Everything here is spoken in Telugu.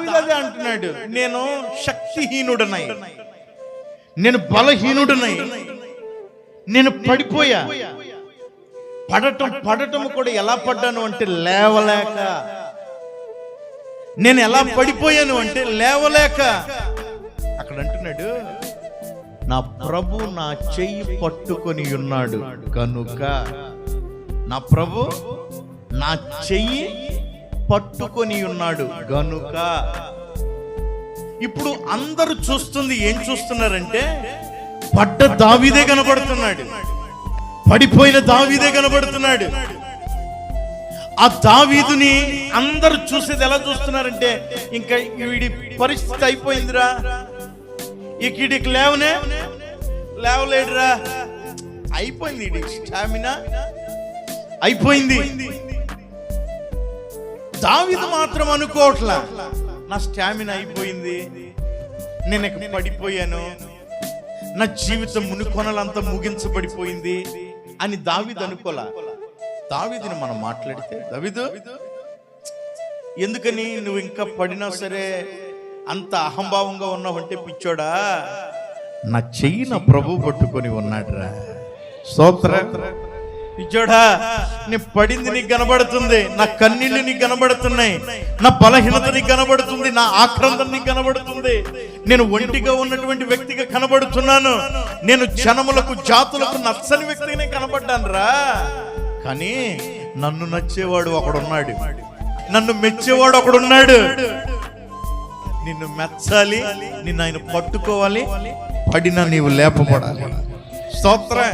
దావీదు అంటున్నాడు, నేను శక్తిహీనుడనై, నేను బలహీనుడనై, నేను పడిపోయా. పడటం కూడా ఎలా పడ్డాను అంటే లేవలేక. నేను ఎలా పడిపోయాను అంటే లేవలేక. అక్కడ అంటున్నాడు, నా ప్రభు నా చెయ్యి పట్టుకొని ఉన్నాడు కనుక. నా ప్రభు నా చెయ్యి పట్టుకొని ఉన్నాడు గనుక. ఇప్పుడు అందరూ చూస్తుంది ఏం చూస్తున్నారంటే పడ్డ దావీదే కనబడుతున్నాడు, పడిపోయిన దావీదే కనబడుతున్నాడు. ఆ దావీదుని అందరూ చూసేది ఎలా చూస్తున్నారంటే, ఇంకా వీడి పరిస్థితి అయిపోయిందిరా, ఇక్కడికి లేవలేడురా, అయిపోయింది, ఇది స్టామినా అయిపోయింది. దావీదు మాత్రం అనుకోవట్లా, నా స్టామినా అయిపోయింది, నేను ఇక్కడ పడిపోయాను, నా జీవితం మునికొనలంతా ముగించబడిపోయింది అని దావీదు అనుకోలా. దావీదుని మనం మాట్లాడితే, దావీదు ఎందుకని నువ్వు ఇంకా పడినా సరే అంత అహంభావంగా ఉన్నావంటే, పిచ్చోడా, నా చెయ్యి నా ప్రభు పట్టుకొని ఉన్నాడురా. స్తోత్రం. పిచ్చోడా, నీ పడింది నీకు కనబడుతుంది, నా కన్నీళ్లు నీకు కనబడుతున్నాయి, నా బలహీనత నీకు కనబడుతుంది, నా ఆక్రందన నీకు కనబడుతుంది, నేను ఒంటిగా ఉన్నటువంటి వ్యక్తిగా కనబడుతున్నాను, నేను జనములకు జాతులకు నచ్చని వ్యక్తిగానే కనబడ్డాను రా. కానీ నన్ను నచ్చేవాడు ఒకడున్నాడు, నన్ను మెచ్చేవాడు ఒకడున్నాడు. నిన్ను మెచ్చాలి, నిన్ను ఆయన పట్టుకోవాలి, పడినా నీవు లేపబడాలి. స్తోత్రం.